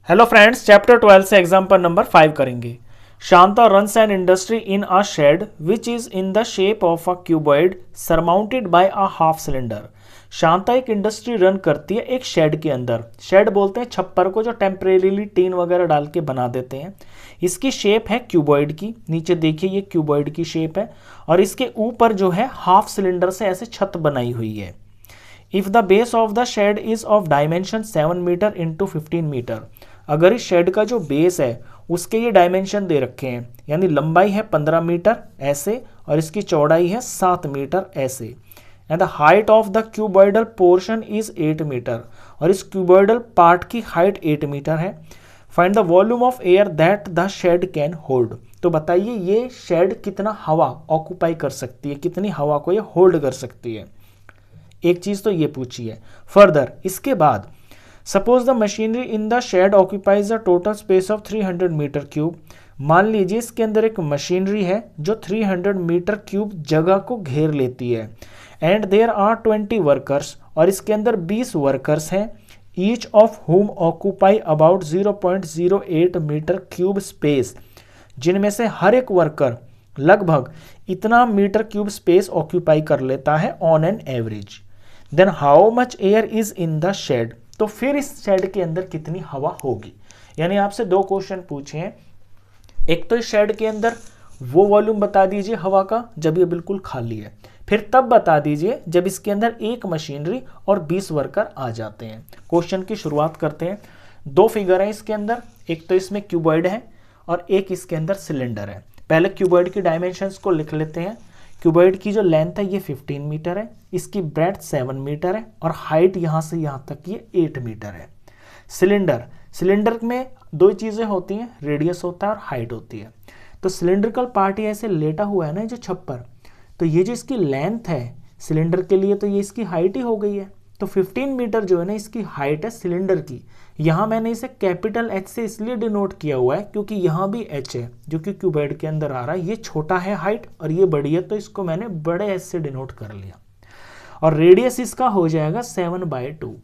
Hello friends, chapter 12 से example number 5 करेंगे। Shanta runs an industry in a shed which is in the shape of a cuboid surmounted by a half cylinder. Shanta एक industry run करती है एक shade के अंदर। Shade बोलते हैं छप्पर को जो टेम्परेरीली टीन वगैरह डाल के बना देते हैं। इसकी शेप है क्यूबॉइड की, नीचे देखिए ये क्यूबॉइड की शेप है और इसके ऊपर जो है हाफ सिलेंडर से ऐसे छत बनाई हुई है। If the base of the shed is of dimension 7 metre into 15 metre, अगर इस शेड का जो बेस है उसके ये डायमेंशन दे रखे हैं, यानी लंबाई है 15 मीटर ऐसे और इसकी चौड़ाई है 7 मीटर ऐसे, and the height of the cuboidal portion is 8 metre, और इस क्यूबॉइडल पार्ट की हाइट 8 मीटर है। Find the volume of air that the shed can hold. तो बताइए ये शेड कितना हवा ऑक्यूपाई कर सकती है, कितनी हवा को ये होल्ड कर सकती है। एक चीज तो ये पूछी है। फर्दर इसके बाद suppose the machinery in the shed occupies a total space of 300 metre cube. मान लीजिए इसके अंदर एक मशीनरी है जो 300 मीटर क्यूब जगह को घेर लेती है, एंड देयर आर 20 वर्कर्स, और इसके अंदर 20 वर्कर्स हैं, each of whom occupy about 0.08 metre cube space, जिनमें से हर एक वर्कर लगभग इतना मीटर क्यूब स्पेस ऑक्यूपाई कर लेता है on an average. Then how much air is in the shed. तो फिर इस शेड के अंदर कितनी हवा होगी। यानी आपसे दो क्वेश्चन पूछे हैं। एक तो इस शेड के अंदर वो वॉल्यूम बता दीजिए हवा का जब ये बिल्कुल खाली है, फिर तब बता दीजिए जब इसके अंदर एक मशीनरी और 20 वर्कर आ जाते हैं। क्वेश्चन की शुरुआत करते हैं। दो फिगर है इसके अंदर, एक तो इसमें क्यूबॉइड है और एक इसके अंदर सिलेंडर है। पहले क्यूबॉइड की डायमेंशंस को लिख लेते हैं। क्यूबॉइड की जो लेंथ है ये 15 मीटर है, इसकी ब्रेड्थ 7 मीटर है और हाइट यहाँ से यहाँ तक ये 8 मीटर है। सिलेंडर में दो चीज़ें होती हैं, रेडियस होता है और हाइट होती है। तो सिलेंड्रिकल पार्ट ये ऐसे लेटा हुआ है ना जो छप्पर, तो ये जो इसकी लेंथ है सिलेंडर के लिए, तो ये इसकी हाइट ही हो गई है। तो 15 मीटर जो है ना इसकी हाइट है सिलेंडर की। यहाँ मैंने इसे कैपिटल एच से इसलिए डिनोट किया हुआ है क्योंकि यहाँ भी एच है जो कि क्यूबॉइड के अंदर आ रहा है। ये छोटा है हाइट और ये बड़ी है, तो इसको मैंने बड़े एच से डिनोट कर लिया। और रेडियस इसका हो जाएगा 7/2,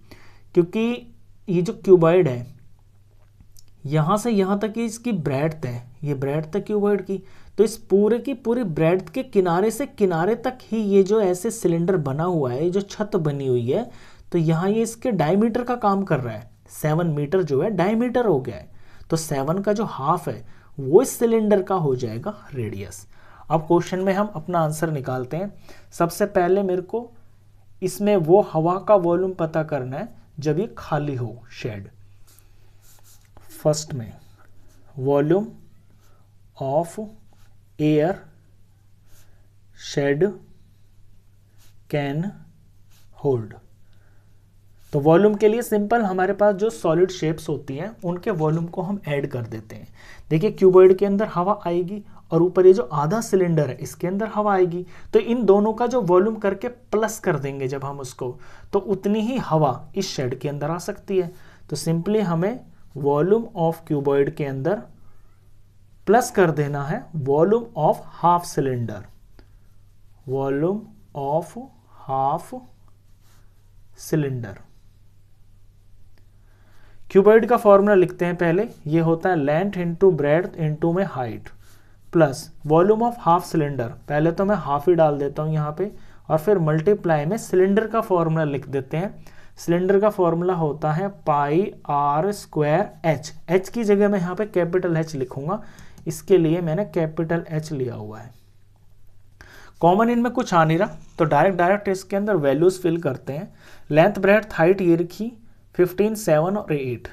क्योंकि ये जो क्यूबॉइड है यहाँ से यहाँ तक इसकी ब्रेड्थ है, ये ब्रेड्थ है क्यूबॉइड की, तो इस पूरे की पूरी ब्रेड्थ के किनारे से किनारे तक ही ये जो ऐसे सिलेंडर बना हुआ है, जो छत बनी हुई है, तो यहाँ ये इसके डायमीटर का काम कर रहा है। 7 मीटर जो है डायमीटर हो गया है, तो 7 का जो हाफ है वो इस सिलेंडर का हो जाएगा रेडियस। अब क्वेश्चन में हम अपना आंसर निकालते हैं। सबसे पहले मेरे को इसमें वो हवा का वॉल्यूम पता करना है जब ये खाली हो शेड। फर्स्ट में volume of air shed can hold. तो वॉल्यूम के लिए सिंपल हमारे पास जो सॉलिड शेप्स होती हैं उनके वॉल्यूम को हम ऐड कर देते हैं। देखिए क्यूबॉइड के अंदर हवा आएगी और ऊपर ये जो आधा सिलेंडर है इसके अंदर हवा आएगी, तो इन दोनों का जो वॉल्यूम करके प्लस कर देंगे जब हम उसको, तो उतनी ही हवा इस शेड के अंदर आ सकती है। तो सिंपली हमें वॉल्यूम ऑफ क्यूबॉइड के अंदर प्लस कर देना है volume of half cylinder, volume of half cylinder. Cuboid का फॉर्मूला लिखते हैं पहले, ये होता है लेंथ इंटू ब्रेड्थ इंटू में height, plus volume of half cylinder, पहले तो मैं हाफ ही डाल देता हूँ यहाँ पे, और फिर मल्टीप्लाई में सिलेंडर का फॉर्मूला लिख देते हैं। सिलेंडर का फॉर्मूला होता है πr²h। h की जगह मैं यहाँ पे कैपिटल H लिखूंगा, इसके लिए मैंने कैपिटल H लिया हुआ है। कॉमन इनमें कुछ आ नहीं रहा, तो डायरेक्ट इसके अंदर वैल्यूज फिल करते हैं। लेंथ ब्रेड्थ हाइट ये रखी 15, 7 और 8।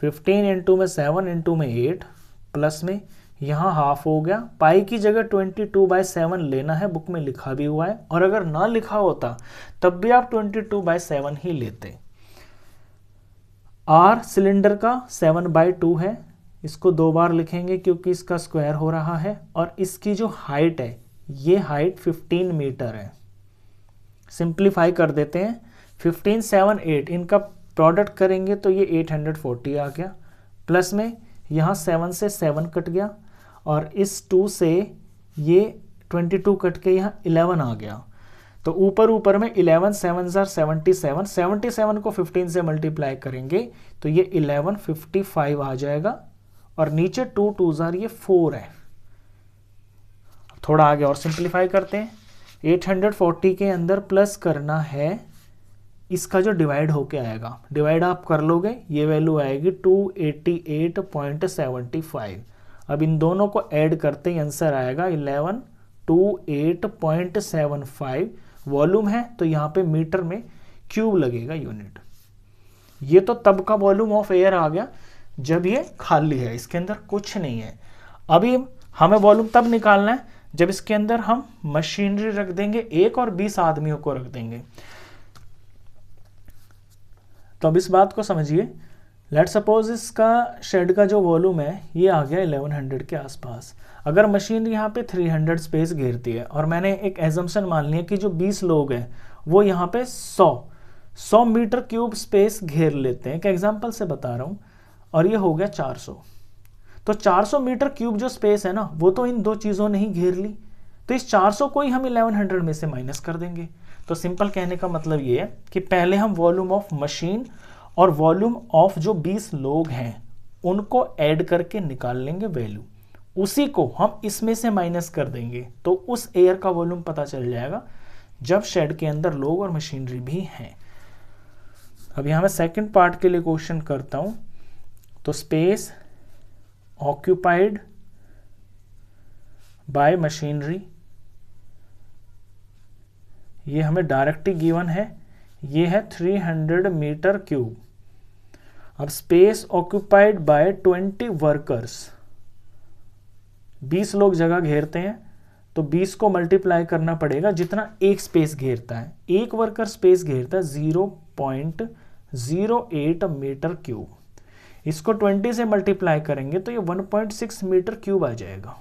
15 इंटू में 7 इंटू में 8, प्लस में यहाँ हाफ हो गया। पाई की जगह 22/7 लेना है, बुक में लिखा भी हुआ है, और अगर ना लिखा होता तब भी आप 22/7 ही लेते। आर सिलेंडर का 7/2 है, इसको 2 बार लिखेंगे क्योंकि इसका स्क्वायर हो रहा है, और इसकी जो हाइट है ये हाइट 15 मीटर है। सिंप्लीफाई कर देते हैं, 15, 7, 8 इनका प्रोडक्ट करेंगे तो ये 840 आ गया, प्लस में यहाँ 7 से 7 कट गया, और इस 2 से ये 22 कट के यहाँ 11 आ गया। तो ऊपर में 11 7 77, 77 को 15 से मल्टीप्लाई करेंगे तो ये 1155 आ जाएगा, और नीचे 2 2 ये 4 है। थोड़ा आगे और सिंप्लीफाई करते हैं। 840 के अंदर प्लस करना है इसका जो डिवाइड होके आएगा, डिवाइड आप कर लोगे, ये वैल्यू आएगी 288.75। अब इन दोनों को ऐड करते ही आंसर आएगा 1128.75। वॉल्यूम है तो यहाँ पे मीटर में क्यूब लगेगा यूनिट। ये तो तब का वॉल्यूम ऑफ एयर आ गया जब ये खाली है, इसके अंदर कुछ नहीं है। अभी हमें वॉल्यूम तब निकालना है जब इसके अंदर हम मशीनरी रख देंगे एक और 20 आदमियों को रख देंगे। तो अब इस बात को समझिए। लेट सपोज इसका शेड का जो वॉल्यूम है ये आ गया 1100 के आसपास। अगर मशीन यहाँ पे 300 स्पेस घेरती है और मैंने एक एजम्पशन मान लिया कि जो 20 लोग हैं वो यहाँ पे 100 मीटर क्यूब स्पेस घेर लेते हैं, एक एग्जांपल से बता रहा हूँ, और ये हो गया 400। तो 400 मीटर क्यूब जो स्पेस है ना वो तो इन दो चीज़ों ने ही घेर ली, तो इस 400 को ही हम 1100 में से माइनस कर देंगे। तो सिंपल कहने का मतलब ये है कि पहले हम वॉल्यूम ऑफ मशीन और वॉल्यूम ऑफ जो 20 लोग हैं उनको ऐड करके निकाल लेंगे वैल्यू, उसी को हम इसमें से माइनस कर देंगे, तो उस एयर का वॉल्यूम पता चल जाएगा जब शेड के अंदर लोग और मशीनरी भी हैं। अब यहां मैं सेकंड पार्ट के लिए क्वेश्चन करता हूं। तो स्पेस ऑक्यूपाइड बाय मशीनरी, ये हमें डायरेक्टली गिवन है, ये है 300 मीटर क्यूब। अब स्पेस ऑक्यूपाइड बाय 20 वर्कर्स, 20 लोग जगह घेरते हैं तो 20 को मल्टीप्लाई करना पड़ेगा जितना एक स्पेस घेरता है। एक वर्कर स्पेस घेरता है 0.08 मीटर क्यूब, इसको 20 से मल्टीप्लाई करेंगे तो ये 1.6 मीटर क्यूब आ जाएगा।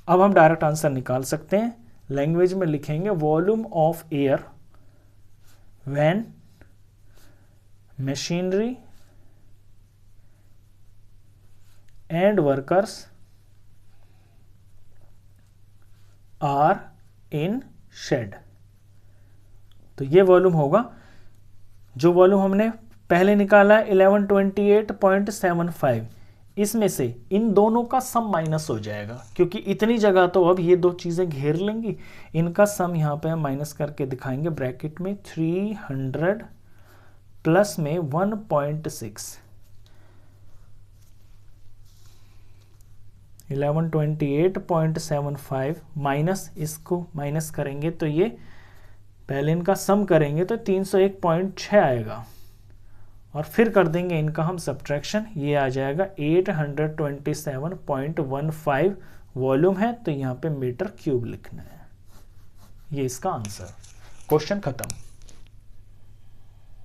अब हम डायरेक्ट आंसर निकाल सकते हैं। लैंग्वेज में लिखेंगे volume of air when machinery and workers are in shed. तो ये वॉल्यूम होगा, जो वॉल्यूम हमने पहले निकाला है 1128.75, इसमें से इन दोनों का सम माइनस हो जाएगा, क्योंकि इतनी जगह तो अब ये दो चीजें घेर लेंगी। इनका सम यहां पे हम माइनस करके दिखाएंगे ब्रैकेट में 300 प्लस में 1.6, 1128.75 माइनस, इसको माइनस करेंगे तो ये पहले इनका सम करेंगे तो 301.6 आएगा, और फिर कर देंगे इनका हम सब्ट्रैक्शन, ये आ जाएगा 827.15 वॉल्यूम है, तो यहाँ पे मीटर क्यूब लिखना है। ये इसका आंसर। क्वेश्चन खत्म।